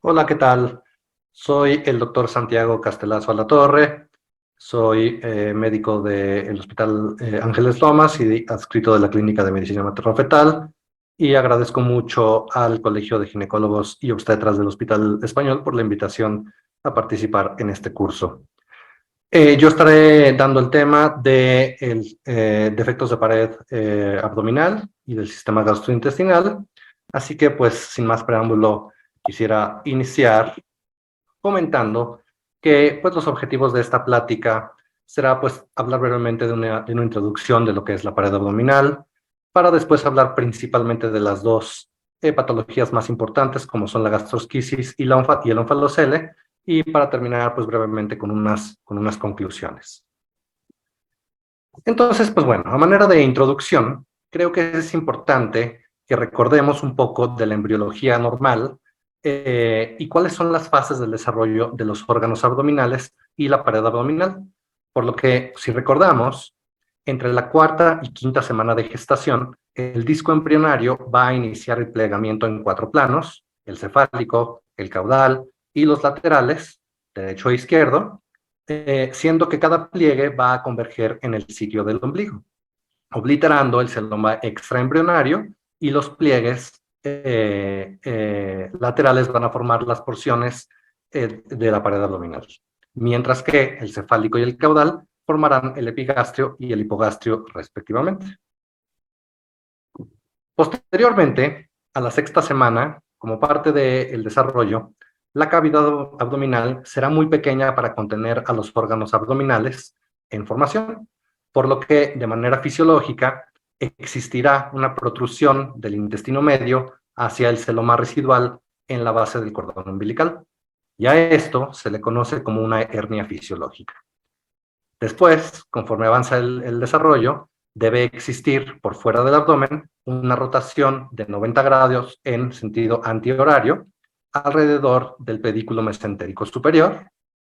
Hola, ¿qué tal? Soy el doctor Santiago Castelazo Alatorre, soy médico del Hospital Ángeles Lomas y adscrito de la Clínica de Medicina Materno-Fetal, y agradezco mucho al Colegio de Ginecólogos y Obstetras del Hospital Español por la invitación a participar en este curso. Yo estaré dando el tema de defectos de pared abdominal y del sistema gastrointestinal, así que pues sin más preámbulo quisiera iniciar comentando que pues los objetivos de esta plática será pues hablar brevemente de una introducción de lo que es la pared abdominal, para después hablar principalmente de las dos patologías más importantes como son la gastrosquisis y el onfalocele, y para terminar pues brevemente con unas conclusiones. Entonces, pues bueno, a manera de introducción, creo que es importante que recordemos un poco de la embriología normal y cuáles son las fases del desarrollo de los órganos abdominales y la pared abdominal. Por lo que, si recordamos, entre la cuarta y quinta semana de gestación, el disco embrionario va a iniciar el plegamiento en cuatro planos: el cefálico, el caudal y los laterales, derecho e izquierdo, siendo que cada pliegue va a converger en el sitio del ombligo, obliterando el celoma extraembrionario, y los pliegues laterales van a formar las porciones de la pared abdominal, mientras que el cefálico y el caudal formarán el epigastrio y el hipogastrio respectivamente. Posteriormente, a la sexta semana, como parte del desarrollo, la cavidad abdominal será muy pequeña para contener a los órganos abdominales en formación, por lo que de manera fisiológica existirá una protrusión del intestino medio hacia el celoma residual en la base del cordón umbilical. Y a esto se le conoce como una hernia fisiológica. Después, conforme avanza el desarrollo, debe existir por fuera del abdomen una rotación de 90 grados en sentido antihorario alrededor del pedículo mesentérico superior,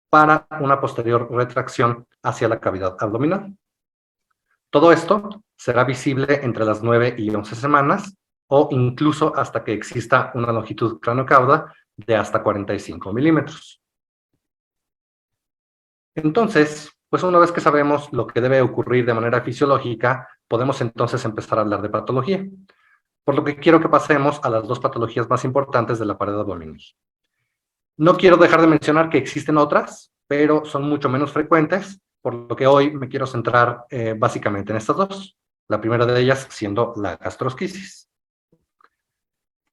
para una posterior retracción hacia la cavidad abdominal. Todo esto será visible entre las 9 y 11 semanas, o incluso hasta que exista una longitud craneocauda de hasta 45 milímetros. Entonces, pues una vez que sabemos lo que debe ocurrir de manera fisiológica, podemos entonces empezar a hablar de patología, por lo que quiero que pasemos a las dos patologías más importantes de la pared abdominal. No quiero dejar de mencionar que existen otras, pero son mucho menos frecuentes, por lo que hoy me quiero centrar básicamente en estas dos. La primera de ellas siendo la gastrosquisis.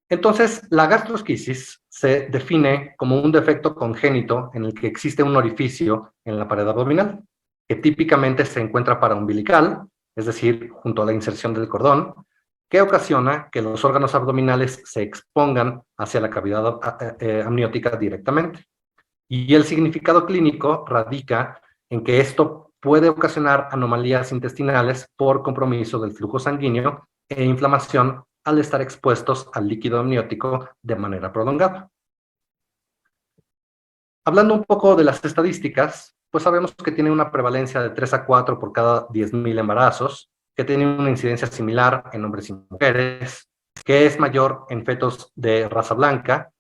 Entonces, la gastrosquisis se define como un defecto congénito en el que existe un orificio en la pared abdominal, que típicamente se encuentra paraumbilical, es decir, junto a la inserción del cordón, que ocasiona que los órganos abdominales se expongan hacia la cavidad amniótica directamente. Y el significado clínico radica en que esto puede ocasionar anomalías intestinales por compromiso del flujo sanguíneo e inflamación al estar expuestos al líquido amniótico de manera prolongada. Hablando un poco de las estadísticas, pues sabemos que tiene una prevalencia de 3 a 4 por cada 10.000 embarazos, que tiene una incidencia similar en hombres y mujeres, que es mayor en fetos de raza blanca,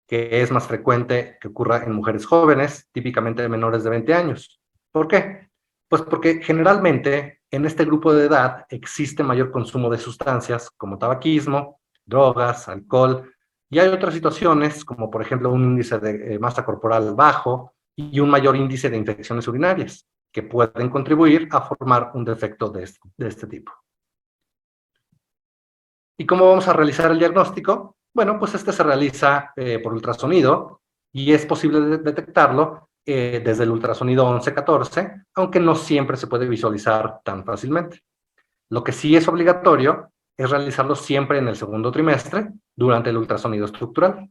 que es más frecuente que ocurra en mujeres jóvenes, típicamente menores de 20 años. ¿Por qué? Pues porque generalmente en este grupo de edad existe mayor consumo de sustancias como tabaquismo, drogas, alcohol, y hay otras situaciones como por ejemplo un índice de masa corporal bajo y un mayor índice de infecciones urinarias, que pueden contribuir a formar un defecto de este tipo. ¿Y cómo vamos a realizar el diagnóstico? Bueno, pues este se realiza por ultrasonido, y es posible detectarlo desde el ultrasonido 11-14, aunque no siempre se puede visualizar tan fácilmente. Lo que sí es obligatorio es realizarlo siempre en el segundo trimestre, durante el ultrasonido estructural.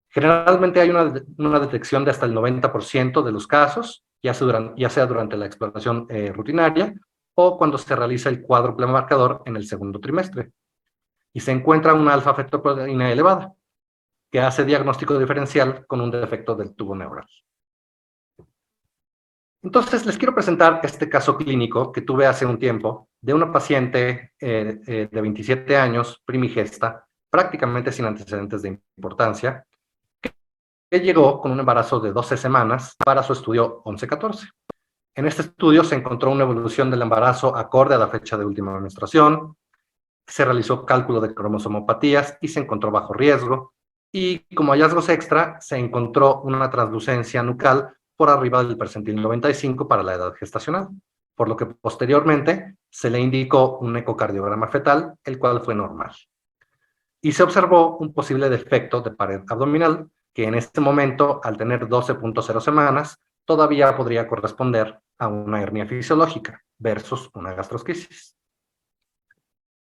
Generalmente hay una detección de hasta el 90% de los casos, ya sea durante la exploración rutinaria o cuando se realiza el cuádruple marcador en el segundo trimestre, y se encuentra una alfa-fetoproteína elevada, que hace diagnóstico diferencial con un defecto del tubo neural. Entonces, les quiero presentar este caso clínico que tuve hace un tiempo de una paciente de 27 años, primigesta, prácticamente sin antecedentes de importancia, llegó con un embarazo de 12 semanas para su estudio 11-14. En este estudio se encontró una evolución del embarazo acorde a la fecha de última menstruación, se realizó cálculo de cromosomopatías y se encontró bajo riesgo, y como hallazgos extra se encontró una translucencia nucal por arriba del percentil 95 para la edad gestacional, por lo que posteriormente se le indicó un ecocardiograma fetal, el cual fue normal. Y se observó un posible defecto de pared abdominal, que en este momento, al tener 12.0 semanas, todavía podría corresponder a una hernia fisiológica versus una gastrosquisis.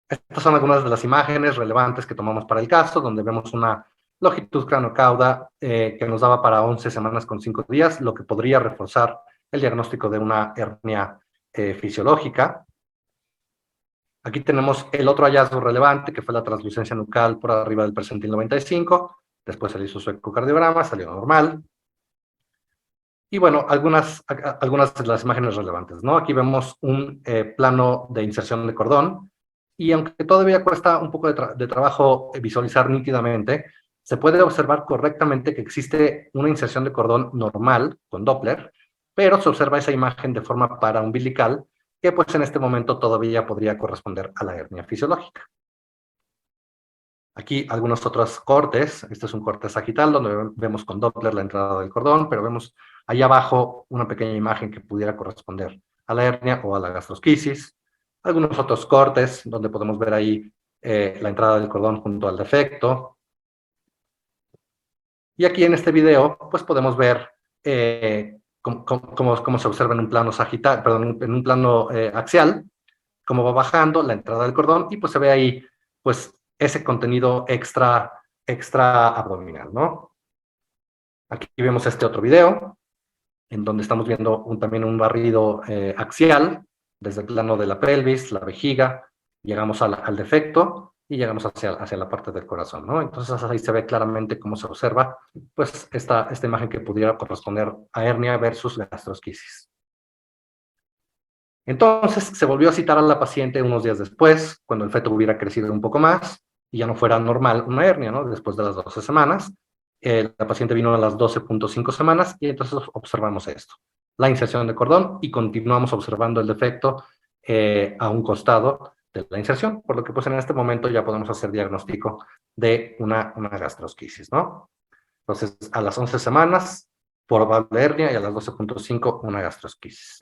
Estas son algunas de las imágenes relevantes que tomamos para el caso, donde vemos una longitud craneocauda que nos daba para 11 semanas con 5 días, lo que podría reforzar el diagnóstico de una hernia fisiológica. Aquí tenemos el otro hallazgo relevante, que fue la translucencia nucal por arriba del percentil 95. Después se le hizo su ecocardiograma, salió normal. Y bueno, algunas de las imágenes relevantes, ¿no? Aquí vemos un plano de inserción de cordón, y aunque todavía cuesta un poco de trabajo visualizar nítidamente, se puede observar correctamente que existe una inserción de cordón normal, con Doppler, pero se observa esa imagen de forma paraumbilical, que pues en este momento todavía podría corresponder a la hernia fisiológica. Aquí algunos otros cortes. Este es un corte sagital donde vemos con Doppler la entrada del cordón, pero vemos ahí abajo una pequeña imagen que pudiera corresponder a la hernia o a la gastrosquisis. Algunos otros cortes donde podemos ver ahí la entrada del cordón junto al defecto. Y aquí en este video pues podemos ver cómo se observa en un plano sagital, perdón, en un plano axial, cómo va bajando la entrada del cordón, y pues se ve ahí pues ese contenido extra abdominal, ¿no? Aquí vemos este otro video, en donde estamos viendo también un barrido axial, desde el plano de la pelvis, la vejiga, llegamos al defecto y llegamos hacia la parte del corazón, ¿no? Entonces ahí se ve claramente cómo se observa pues esta imagen que pudiera corresponder a hernia versus gastrosquisis. Entonces se volvió a citar a la paciente unos días después, cuando el feto hubiera crecido un poco más y ya no fuera normal una hernia, ¿no? Después de las 12 semanas. La paciente vino a las 12.5 semanas y entonces observamos esto, la inserción de cordón, y continuamos observando el defecto a un costado de la inserción, por lo que pues en este momento ya podemos hacer diagnóstico de una gastrosquisis, ¿no? Entonces a las 11 semanas, probable hernia, y a las 12.5 una gastrosquisis.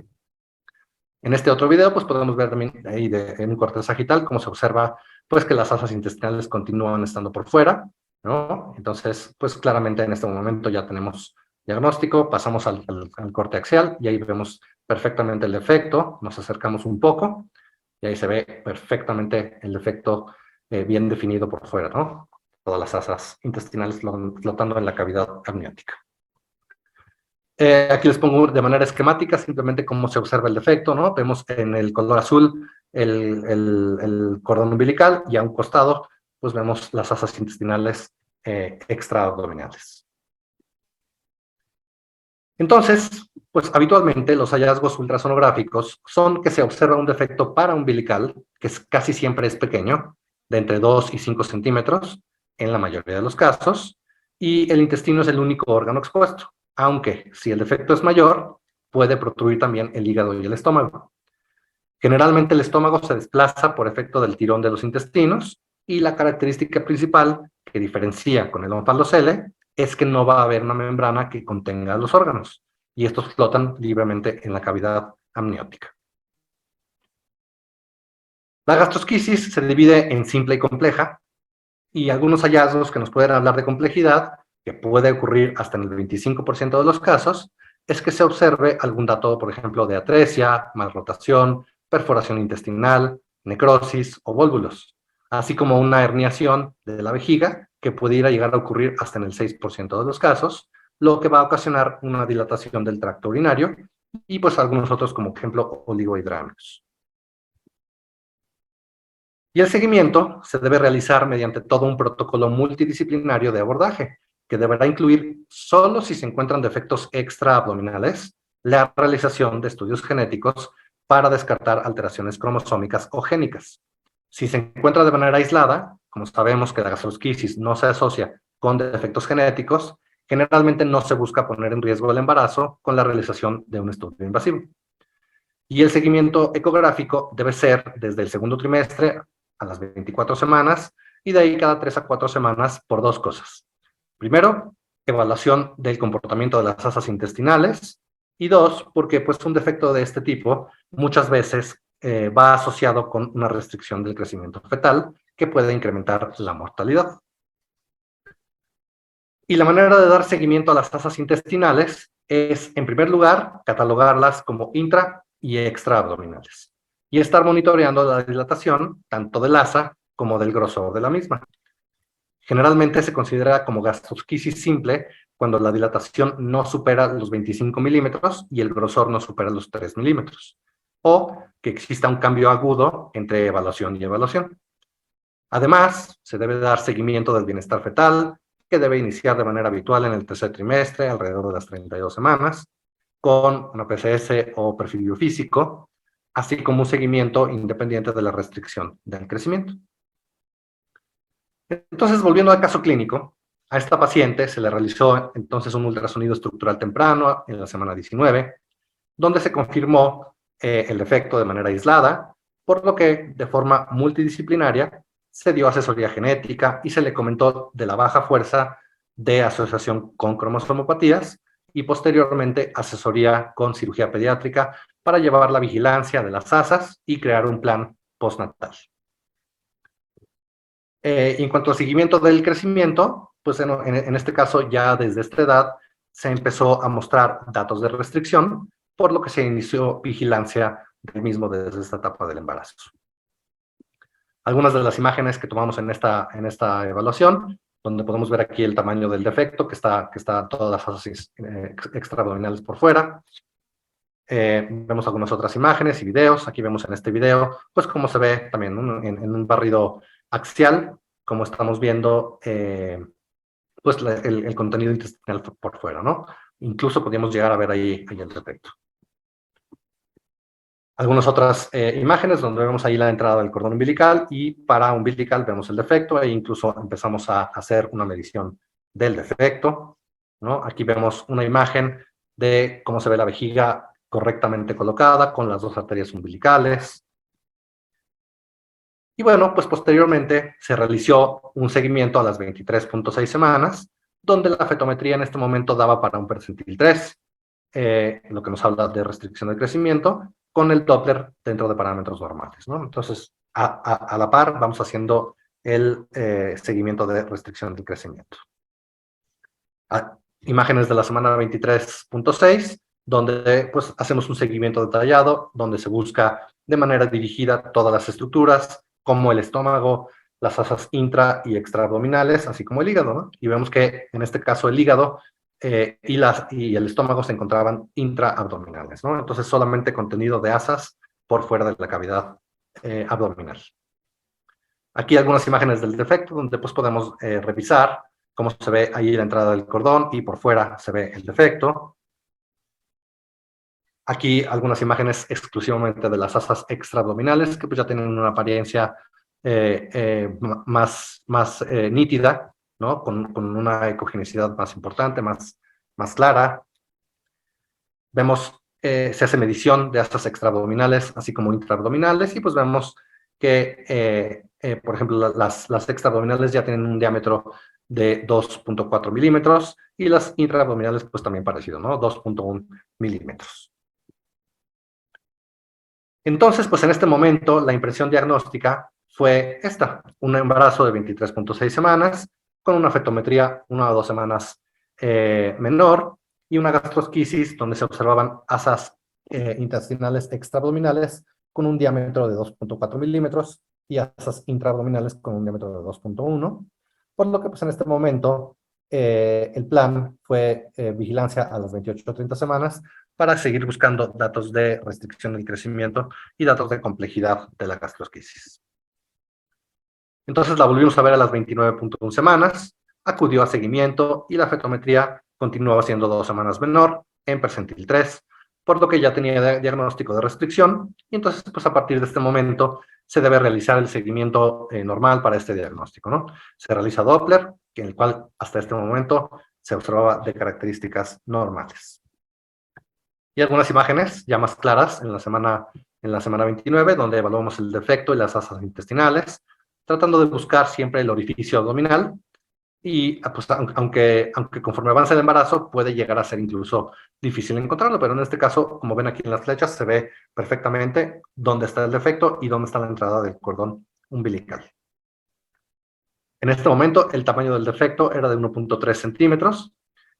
En este otro video, pues podemos ver también ahí en un corte sagital cómo se observa pues que las asas intestinales continúan estando por fuera, ¿no? Entonces, pues claramente en este momento ya tenemos diagnóstico, pasamos al corte axial y ahí vemos perfectamente el defecto, nos acercamos un poco y ahí se ve perfectamente el defecto bien definido por fuera, ¿no? Todas las asas intestinales flotando en la cavidad amniótica. Aquí les pongo de manera esquemática simplemente cómo se observa el defecto, ¿no? Vemos en el color azul el cordón umbilical, y a un costado pues vemos las asas intestinales extraabdominales. Entonces, pues habitualmente los hallazgos ultrasonográficos son que se observa un defecto paraumbilical, que casi siempre es pequeño, de entre 2 y 5 centímetros, en la mayoría de los casos, y el intestino es el único órgano expuesto, aunque si el defecto es mayor, puede protruir también el hígado y el estómago. Generalmente el estómago se desplaza por efecto del tirón de los intestinos, y la característica principal que diferencia con el onfalocele es que no va a haber una membrana que contenga los órganos, y estos flotan libremente en la cavidad amniótica. La gastrosquisis se divide en simple y compleja, y algunos hallazgos que nos pueden hablar de complejidad, que puede ocurrir hasta en el 25% de los casos, es que se observe algún dato, por ejemplo, de atresia, malrotación, perforación intestinal, necrosis o vólvulos, así como una herniación de la vejiga, que pudiera llegar a ocurrir hasta en el 6% de los casos, lo que va a ocasionar una dilatación del tracto urinario, y pues algunos otros, como por ejemplo oligohidramios. Y el seguimiento se debe realizar mediante todo un protocolo multidisciplinario de abordaje, que deberá incluir, solo si se encuentran defectos extraabdominales, la realización de estudios genéticos para descartar alteraciones cromosómicas o génicas. Si se encuentra de manera aislada, como sabemos que la gastrosquisis no se asocia con defectos genéticos, generalmente no se busca poner en riesgo el embarazo con la realización de un estudio invasivo. Y el seguimiento ecográfico debe ser desde el segundo trimestre a las 24 semanas y de ahí cada 3 a 4 semanas por dos cosas. Primero, evaluación del comportamiento de las asas intestinales y dos, porque pues un defecto de este tipo muchas veces va asociado con una restricción del crecimiento fetal que puede incrementar la mortalidad. Y la manera de dar seguimiento a las asas intestinales es, en primer lugar, catalogarlas como intra y extraabdominales y estar monitoreando la dilatación tanto del asa como del grosor de la misma. Generalmente se considera como gastrosquisis simple cuando la dilatación no supera los 25 milímetros y el grosor no supera los 3 milímetros, o que exista un cambio agudo entre evaluación y evaluación. Además, se debe dar seguimiento del bienestar fetal, que debe iniciar de manera habitual en el tercer trimestre, alrededor de las 32 semanas, con una PCS o perfil biofísico, así como un seguimiento independiente de la restricción del crecimiento. Entonces, volviendo al caso clínico, a esta paciente se le realizó entonces un ultrasonido estructural temprano en la semana 19, donde se confirmó el defecto de manera aislada, por lo que de forma multidisciplinaria se dio asesoría genética y se le comentó de la baja fuerza de asociación con cromosomopatías y posteriormente asesoría con cirugía pediátrica para llevar la vigilancia de las asas y crear un plan postnatal. En cuanto al seguimiento del crecimiento, pues en este caso ya desde esta edad se empezó a mostrar datos de restricción, por lo que se inició vigilancia del mismo desde esta etapa del embarazo. Algunas de las imágenes que tomamos en esta evaluación, donde podemos ver aquí el tamaño del defecto, que está todas las asas extraabdominales por fuera. Vemos algunas otras imágenes y videos. Aquí vemos en este video, pues cómo se ve también, ¿no? en un barrido axial, como estamos viendo, pues el contenido intestinal por fuera, ¿no? Incluso podríamos llegar a ver ahí el defecto. Algunas otras imágenes donde vemos ahí la entrada del cordón umbilical y para umbilical vemos el defecto e incluso empezamos a hacer una medición del defecto, ¿no? Aquí vemos una imagen de cómo se ve la vejiga correctamente colocada con las dos arterias umbilicales. Y bueno, pues posteriormente se realizó un seguimiento a las 23.6 semanas, donde la fetometría en este momento daba para un percentil 3, lo que nos habla de restricción del crecimiento, con el Doppler dentro de parámetros normales, ¿no? Entonces, a la par vamos haciendo el seguimiento de restricción del crecimiento. Imágenes de la semana 23.6, donde pues hacemos un seguimiento detallado, donde se busca de manera dirigida todas las estructuras, como el estómago, las asas intra y extraabdominales, así como el hígado, ¿no? Y vemos que en este caso el hígado y el estómago se encontraban intraabdominales, ¿no? Entonces solamente contenido de asas por fuera de la cavidad abdominal. Aquí algunas imágenes del defecto, donde pues podemos revisar cómo se ve ahí la entrada del cordón y por fuera se ve el defecto. Aquí algunas imágenes exclusivamente de las asas extraabdominales, que pues ya tienen una apariencia más nítida, ¿no? Con una ecogenicidad más importante, más clara. Vemos, se hace medición de asas extraabdominales, así como intraabdominales, y pues vemos que, por ejemplo, las extraabdominales ya tienen un diámetro de 2.4 milímetros, y las intraabdominales pues también parecido, ¿no? 2.1 milímetros. Entonces, pues en este momento, la impresión diagnóstica fue esta, un embarazo de 23.6 semanas, con una fetometría 1 o 2 semanas menor, y una gastrosquisis donde se observaban asas intestinales extraabdominales con un diámetro de 2.4 milímetros y asas intraabdominales con un diámetro de 2.1, por lo que pues en este momento el plan fue vigilancia a las 28 o 30 semanas para seguir buscando datos de restricción del crecimiento y datos de complejidad de la gastrosquisis. Entonces la volvimos a ver a las 29.1 semanas, acudió a seguimiento y la fetometría continuaba siendo 2 semanas menor, en percentil 3, por lo que ya tenía diagnóstico de restricción, y entonces pues a partir de este momento se debe realizar el seguimiento normal para este diagnóstico, ¿no? Se realiza Doppler, en el cual hasta este momento se observaba de características normales. Y algunas imágenes ya más claras en la semana 29, donde evaluamos el defecto y las asas intestinales, tratando de buscar siempre el orificio abdominal, y pues, aunque conforme avanza el embarazo puede llegar a ser incluso difícil encontrarlo, pero en este caso, como ven aquí en las flechas, se ve perfectamente dónde está el defecto y dónde está la entrada del cordón umbilical. En este momento, el tamaño del defecto era de 1.3 centímetros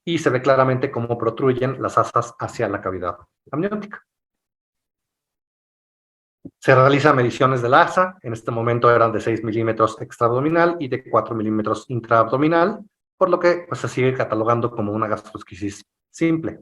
y se ve claramente cómo protruyen las asas hacia la cavidad amniótica. Se realizan mediciones del asa, en este momento eran de 6 milímetros extraabdominal y de 4 milímetros intraabdominal, por lo que pues, se sigue catalogando como una gastrosquisis simple.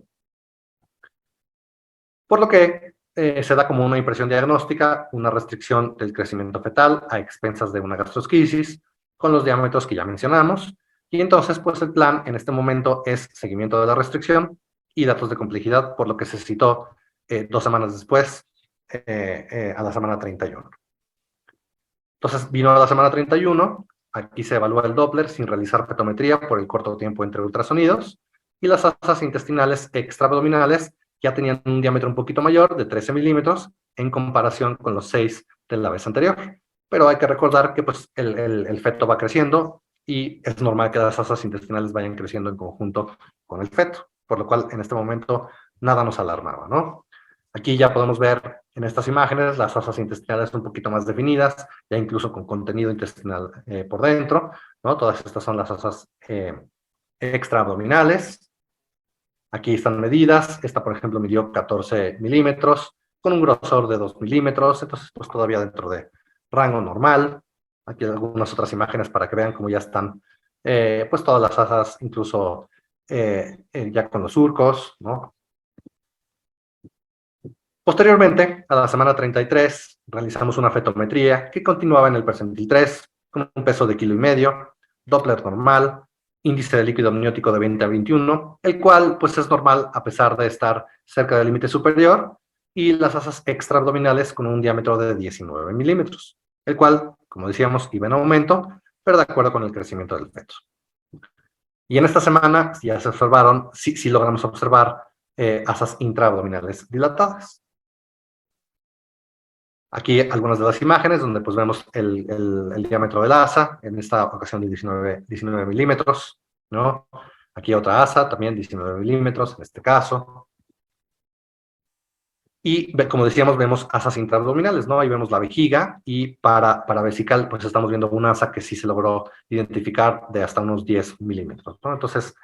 Por lo que se da como una impresión diagnóstica, una restricción del crecimiento fetal a expensas de una gastrosquisis, con los diámetros que ya mencionamos, y entonces pues el plan en este momento es seguimiento de la restricción y datos de complejidad, por lo que se citó 2 semanas después, a la semana 31. Entonces vino a la semana 31, aquí se evalúa el Doppler sin realizar petometría por el corto tiempo entre ultrasonidos, y las asas intestinales extraabdominales ya tenían un diámetro un poquito mayor, de 13 milímetros, en comparación con los 6 de la vez anterior. Pero hay que recordar que pues, el feto va creciendo y es normal que las asas intestinales vayan creciendo en conjunto con el feto, por lo cual en este momento nada nos alarmaba, ¿no? Aquí ya podemos ver en estas imágenes las asas intestinales un poquito más definidas, ya incluso con contenido intestinal por dentro, ¿no? Todas estas son las asas extraabdominales. Aquí están medidas. Esta, por ejemplo, midió 14 milímetros, con un grosor de 2 milímetros, entonces pues todavía dentro de rango normal. Aquí algunas otras imágenes para que vean cómo ya están, pues todas las asas, incluso ya con los surcos, ¿no? Posteriormente, a la semana 33, realizamos una fetometría que continuaba en el percentil 3, con un peso de 1,5 kg, Doppler normal, índice de líquido amniótico de 20 a 21, el cual pues es normal a pesar de estar cerca del límite superior, y las asas extraabdominales con un diámetro de 19 milímetros, el cual, como decíamos, iba en aumento, pero de acuerdo con el crecimiento del feto. Y en esta semana ya se observaron, sí logramos observar asas intraabdominales dilatadas. Aquí algunas de las imágenes donde pues vemos el diámetro del asa, en esta ocasión de 19 milímetros, ¿no? Aquí otra asa, también 19 milímetros en este caso. Y como decíamos, vemos asas intraabdominales, ¿no? Ahí vemos la vejiga, y para vesical pues estamos viendo una asa que sí se logró identificar de hasta unos 10 milímetros, ¿no? Entonces,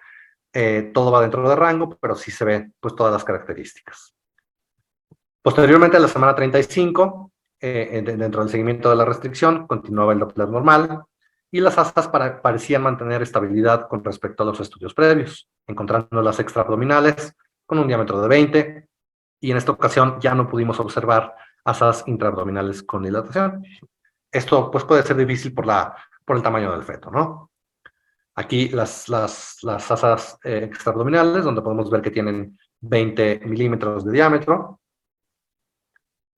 todo va dentro de rango, pero sí se ven pues todas las características. Posteriormente, a la semana 35, dentro del seguimiento de la restricción, continuaba el Doppler normal y las asas parecían mantener estabilidad con respecto a los estudios previos, encontrando las extraabdominales con un diámetro de 20, y en esta ocasión ya no pudimos observar asas intraabdominales con dilatación. Esto pues puede ser difícil por el tamaño del feto, ¿no? Aquí las asas extraabdominales, donde podemos ver que tienen 20 milímetros de diámetro.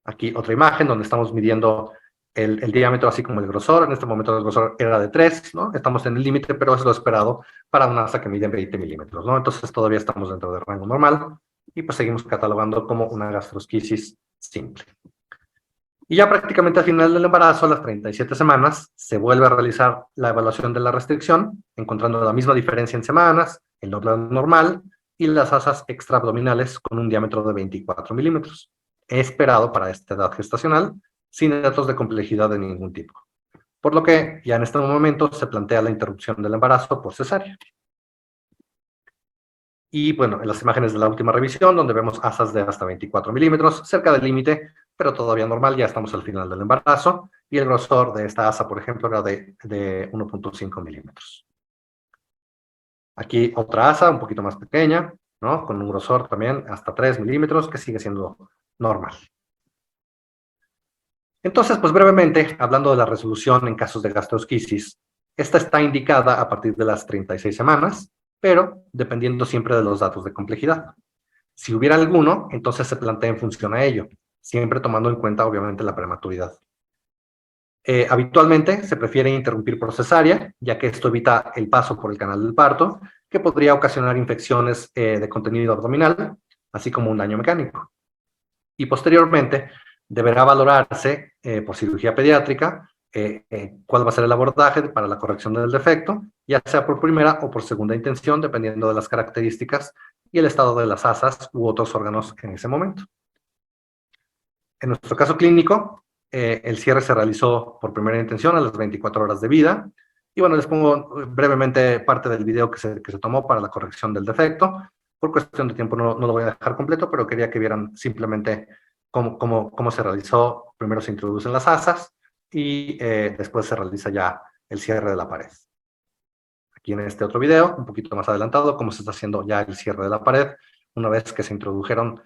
Aquí otra imagen donde estamos midiendo el diámetro así como el grosor. En este momento el grosor era de 3, ¿no? Estamos en el límite, pero es lo esperado para una asa que mide 20 milímetros, ¿no? Entonces todavía estamos dentro del rango normal y pues seguimos catalogando como una gastrosquisis simple. Y ya prácticamente al final del embarazo, a las 37 semanas, se vuelve a realizar la evaluación de la restricción, encontrando la misma diferencia en semanas, el Doppler normal y las asas extraabdominales con un diámetro de 24 milímetros. Esperado para esta edad gestacional, sin datos de complejidad de ningún tipo. Por lo que ya en este momento se plantea la interrupción del embarazo por cesárea. Y bueno, en las imágenes de la última revisión, donde vemos asas de hasta 24 milímetros, cerca del límite, pero todavía normal, ya estamos al final del embarazo, y el grosor de esta asa, por ejemplo, era de 1.5 milímetros. Aquí otra asa, un poquito más pequeña, ¿no? Con un grosor también hasta 3 milímetros, que sigue siendo normal. Entonces, pues brevemente, hablando de la resolución en casos de gastrosquisis, esta está indicada a partir de las 36 semanas, pero dependiendo siempre de los datos de complejidad. Si hubiera alguno, entonces se plantea en función a ello, siempre tomando en cuenta, obviamente, la prematuridad. Habitualmente se prefiere interrumpir por cesárea, ya que esto evita el paso por el canal del parto, que podría ocasionar infecciones de contenido abdominal, así como un daño mecánico. Y posteriormente deberá valorarse por cirugía pediátrica cuál va a ser el abordaje para la corrección del defecto, ya sea por primera o por segunda intención, dependiendo de las características y el estado de las asas u otros órganos en ese momento. En nuestro caso clínico, el cierre se realizó por primera intención a las 24 horas de vida. Y bueno, les pongo brevemente parte del video que se tomó para la corrección del defecto. Por cuestión de tiempo no lo voy a dejar completo, pero quería que vieran simplemente cómo se realizó. Primero se introducen las asas y después se realiza ya el cierre de la pared. Aquí en este otro video, un poquito más adelantado, cómo se está haciendo ya el cierre de la pared, una vez que se introdujeron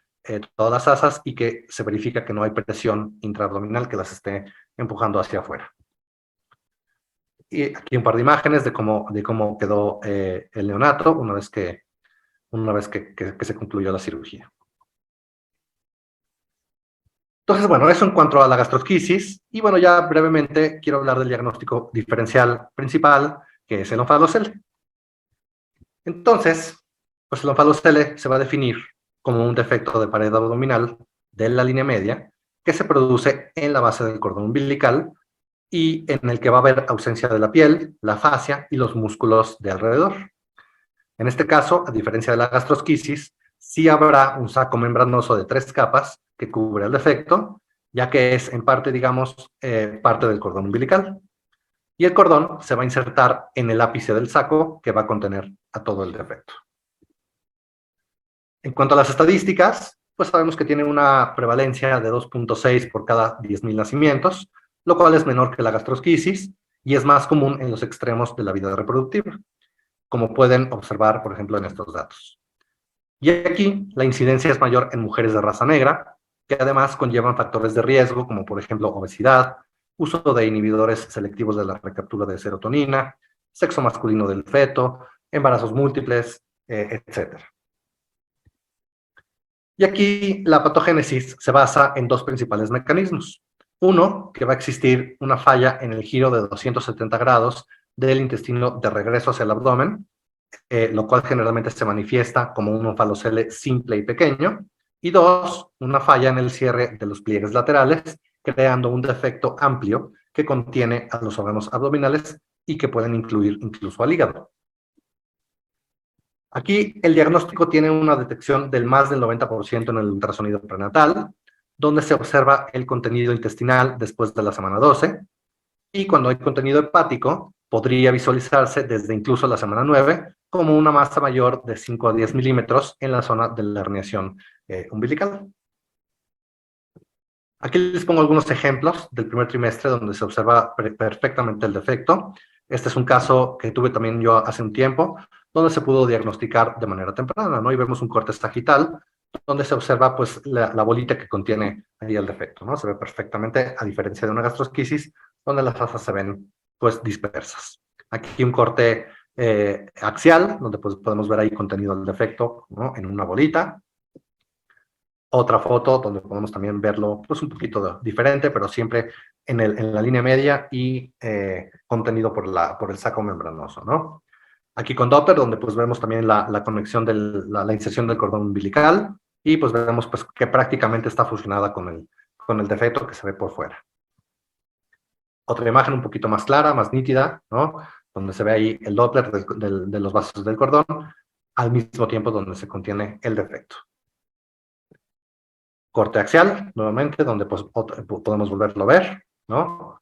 todas las asas y que se verifica que no hay presión intraabdominal que las esté empujando hacia afuera. Y aquí un par de imágenes de cómo quedó el neonato una vez que se concluyó la cirugía. Entonces, bueno, eso en cuanto a la gastrosquisis. Y bueno, ya brevemente quiero hablar del diagnóstico diferencial principal, que es el onfalocele. Entonces, pues el onfalocele se va a definir como un defecto de pared abdominal de la línea media que se produce en la base del cordón umbilical y en el que va a haber ausencia de la piel, la fascia y los músculos de alrededor. En este caso, a diferencia de la gastrosquisis, sí habrá un saco membranoso de 3 capas que cubre el defecto, ya que es en parte, digamos, parte del cordón umbilical. Y el cordón se va a insertar en el ápice del saco que va a contener a todo el defecto. En cuanto a las estadísticas, pues sabemos que tiene una prevalencia de 2.6 por cada 10.000 nacimientos, lo cual es menor que la gastrosquisis y es más común en los extremos de la vida reproductiva, como pueden observar, por ejemplo, en estos datos. Y aquí la incidencia es mayor en mujeres de raza negra, que además conllevan factores de riesgo, como por ejemplo obesidad, uso de inhibidores selectivos de la recaptura de serotonina, sexo masculino del feto, embarazos múltiples, etc. Y aquí la patogénesis se basa en 2 principales mecanismos. Uno, que va a existir una falla en el giro de 270 grados del intestino de regreso hacia el abdomen, lo cual generalmente se manifiesta como un onfalocele simple y pequeño. Y 2, una falla en el cierre de los pliegues laterales, creando un defecto amplio que contiene a los órganos abdominales y que pueden incluir incluso al hígado. Aquí el diagnóstico tiene una detección del más del 90% en el ultrasonido prenatal, donde se observa el contenido intestinal después de la semana 12, y cuando hay contenido hepático, podría visualizarse desde incluso la semana 9 como una masa mayor de 5 a 10 milímetros en la zona de la herniación umbilical. Aquí les pongo algunos ejemplos del primer trimestre donde se observa perfectamente el defecto. Este es un caso que tuve también yo hace un tiempo, donde se pudo diagnosticar de manera temprana, ¿no? Y vemos un corte sagital, donde se observa pues la bolita que contiene ahí el defecto, ¿no? Se ve perfectamente, a diferencia de una gastrosquisis, donde las asas se ven pues dispersas. Aquí un corte axial, donde pues podemos ver ahí contenido del defecto, ¿no? En una bolita. Otra foto donde podemos también verlo pues un poquito diferente, pero siempre en la línea media y contenido por el saco membranoso, ¿no? Aquí con Doppler, donde pues vemos también la conexión de la inserción del cordón umbilical y pues vemos pues que prácticamente está fusionada con el defecto que se ve por fuera. Otra imagen un poquito más clara, más nítida, ¿no? Donde se ve ahí el Doppler de los vasos del cordón, al mismo tiempo donde se contiene el defecto. Corte axial, nuevamente, donde pues, podemos volverlo a ver, ¿no?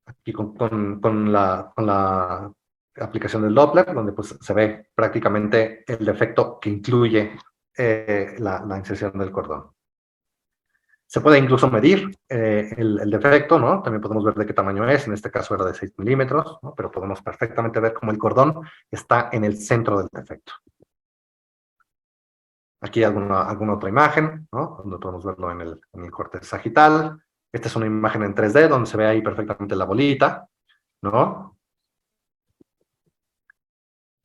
Aquí con la aplicación del Doppler, donde pues, se ve prácticamente el defecto que incluye la inserción del cordón. Se puede incluso medir el defecto, ¿no? También podemos ver de qué tamaño es, en este caso era de 6 milímetros, ¿no? Pero podemos perfectamente ver cómo el cordón está en el centro del defecto. Aquí alguna otra imagen, ¿no? Donde podemos verlo en el corte sagital. Esta es una imagen en 3D donde se ve ahí perfectamente la bolita, ¿no?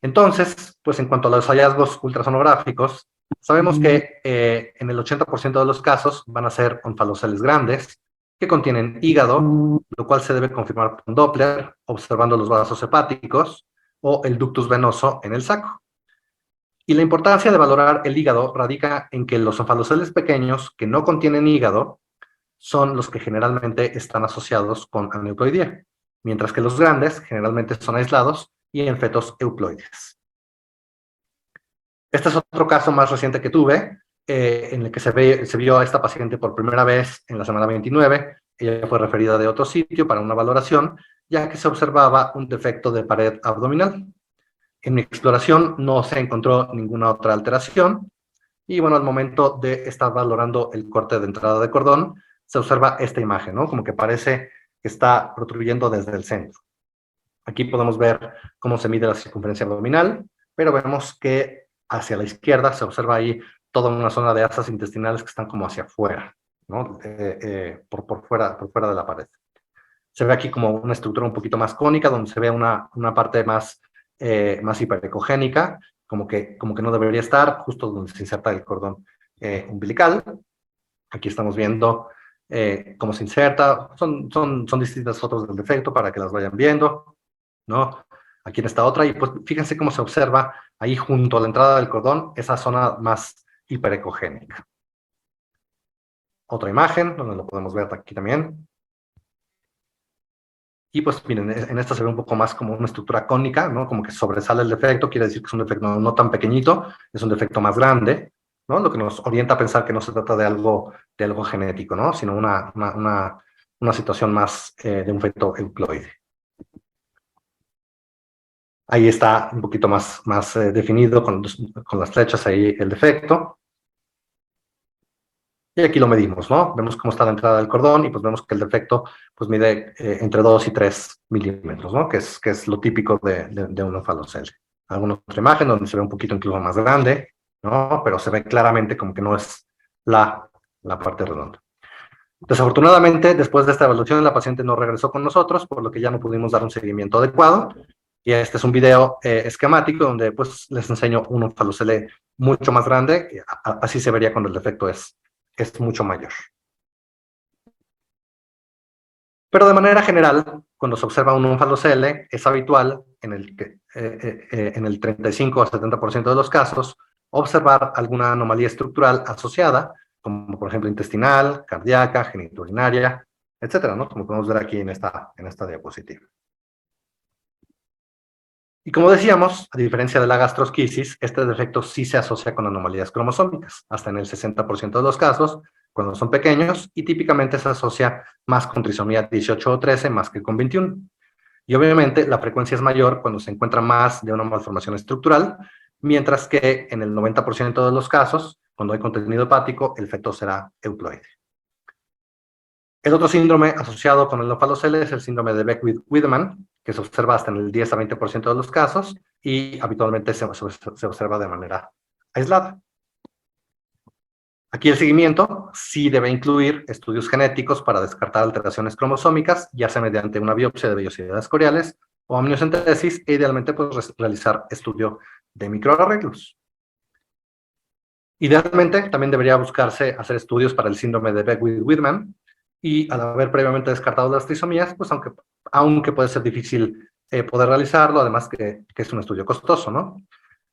Entonces, pues en cuanto a los hallazgos ultrasonográficos, sabemos que en el 80% de los casos van a ser onfaloceles grandes que contienen hígado, lo cual se debe confirmar con Doppler, observando los vasos hepáticos, o el ductus venoso en el saco. Y la importancia de valorar el hígado radica en que los onfaloceles pequeños que no contienen hígado son los que generalmente están asociados con aneuploidía, mientras que los grandes generalmente son aislados y en fetos euploides. Este es otro caso más reciente que tuve, en el que se vio a esta paciente por primera vez en la semana 29. Ella fue referida de otro sitio para una valoración, ya que se observaba un defecto de pared abdominal. En mi exploración no se encontró ninguna otra alteración, y bueno, al momento de estar valorando el corte de entrada de cordón, se observa esta imagen, ¿no? Como que parece que está protruyendo desde el centro. Aquí podemos ver cómo se mide la circunferencia abdominal, pero vemos que hacia la izquierda se observa ahí toda una zona de asas intestinales que están como hacia afuera, ¿no? Por fuera de la pared. Se ve aquí como una estructura un poquito más cónica, donde se ve una parte más hiperecogénica, como que no debería estar, justo donde se inserta el cordón umbilical. Aquí estamos viendo cómo se inserta. Son distintas fotos del defecto para que las vayan viendo, ¿no? Aquí en esta otra, y pues fíjense cómo se observa ahí junto a la entrada del cordón, esa zona más hiperecogénica. Otra imagen, donde lo podemos ver aquí también. Y pues miren, en esta se ve un poco más como una estructura cónica, ¿no? Como que sobresale el defecto, quiere decir que es un defecto no tan pequeñito, es un defecto más grande, ¿no? Lo que nos orienta a pensar que no se trata de algo genético, ¿no? Sino una situación más de un feto euploide. Ahí está un poquito más definido con las flechas ahí el defecto. Y aquí lo medimos, ¿no? Vemos cómo está la entrada del cordón y pues vemos que el defecto pues mide entre 2 y 3 milímetros, ¿no? Que es lo típico de un onfalocele. Alguna otra imagen donde se ve un poquito incluso más grande, ¿no? Pero se ve claramente como que no es la parte redonda. Desafortunadamente, después de esta evaluación, la paciente no regresó con nosotros, por lo que ya no pudimos dar un seguimiento adecuado. Y este es un video esquemático donde pues les enseño un onfalocele mucho más grande. Así se vería cuando el defecto es mucho mayor. Pero de manera general, cuando se observa un onfalocele, es habitual en el 35 a 70% de los casos observar alguna anomalía estructural asociada, como por ejemplo intestinal, cardíaca, genitourinaria, etcétera, ¿no? Como podemos ver aquí en esta diapositiva. Y como decíamos, a diferencia de la gastrosquisis, este defecto sí se asocia con anomalías cromosómicas, hasta en el 60% de los casos, cuando son pequeños, y típicamente se asocia más con trisomía 18 o 13 más que con 21. Y obviamente la frecuencia es mayor cuando se encuentra más de una malformación estructural, mientras que en el 90% de los casos, cuando hay contenido hepático, el feto será euploide. El otro síndrome asociado con el onfalocele es el síndrome de Beckwith-Wiedemann, que se observa hasta en el 10 a 20% de los casos y habitualmente se observa de manera aislada. Aquí el seguimiento sí debe incluir estudios genéticos para descartar alteraciones cromosómicas, ya sea mediante una biopsia de vellosidades coriales o amniocentesis, e idealmente pues, realizar estudio de microarreglos. Idealmente también debería buscarse hacer estudios para el síndrome de Beckwith-Wiedemann, y al haber previamente descartado las trisomías, pues aunque puede ser difícil poder realizarlo, además que es un estudio costoso, ¿no?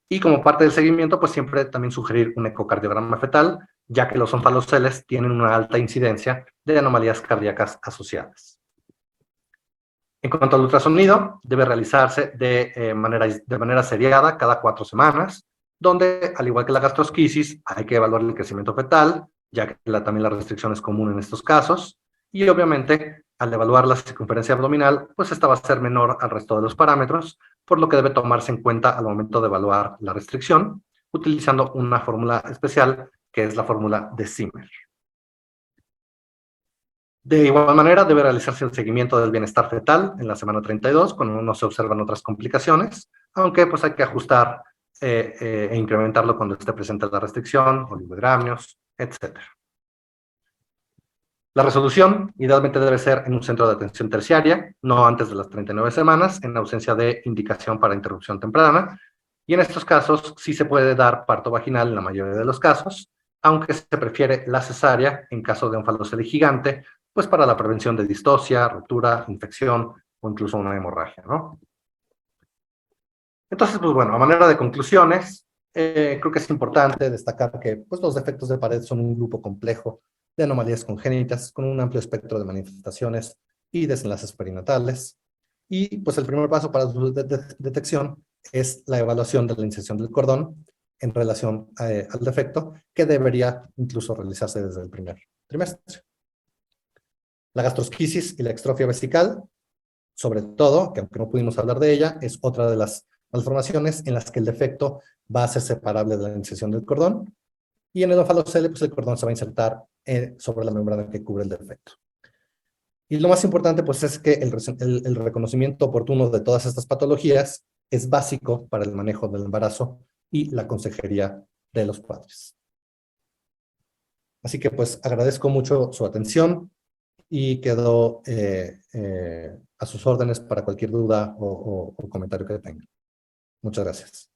Y como parte del seguimiento, pues siempre también sugerir un ecocardiograma fetal, ya que los onfaloceles tienen una alta incidencia de anomalías cardíacas asociadas. En cuanto al ultrasonido, debe realizarse de manera seriada cada 4 semanas, donde, al igual que la gastrosquisis, hay que evaluar el crecimiento fetal, ya que también la restricción es común en estos casos, y obviamente, al evaluar la circunferencia abdominal, pues esta va a ser menor al resto de los parámetros, por lo que debe tomarse en cuenta al momento de evaluar la restricción, utilizando una fórmula especial, que es la fórmula de Zimmer. De igual manera, debe realizarse el seguimiento del bienestar fetal en la semana 32, cuando no se observan otras complicaciones, aunque pues hay que ajustar e incrementarlo cuando esté presente la restricción, oligohidramios, etc. La resolución idealmente debe ser en un centro de atención terciaria, no antes de las 39 semanas, en ausencia de indicación para interrupción temprana, y en estos casos sí se puede dar parto vaginal en la mayoría de los casos, aunque se prefiere la cesárea en caso de onfalocele gigante, pues para la prevención de distocia, ruptura, infección o incluso una hemorragia, ¿no? Entonces, pues bueno, a manera de conclusiones, creo que es importante destacar que pues, los defectos de pared son un grupo complejo de anomalías congénitas con un amplio espectro de manifestaciones y desenlaces perinatales. Y pues el primer paso para su detección es la evaluación de la inserción del cordón en relación al defecto, que debería incluso realizarse desde el primer trimestre. La gastrosquisis y la extrofia vesical, sobre todo, que aunque no pudimos hablar de ella, es otra de las malformaciones en las que el defecto va a ser separable de la inserción del cordón, y en el onfalocele, pues el cordón se va a insertar sobre la membrana que cubre el defecto. Y lo más importante, pues, es que el reconocimiento oportuno de todas estas patologías es básico para el manejo del embarazo y la consejería de los padres. Así que, pues, agradezco mucho su atención y quedo a sus órdenes para cualquier duda o comentario que tengan. Muchas gracias.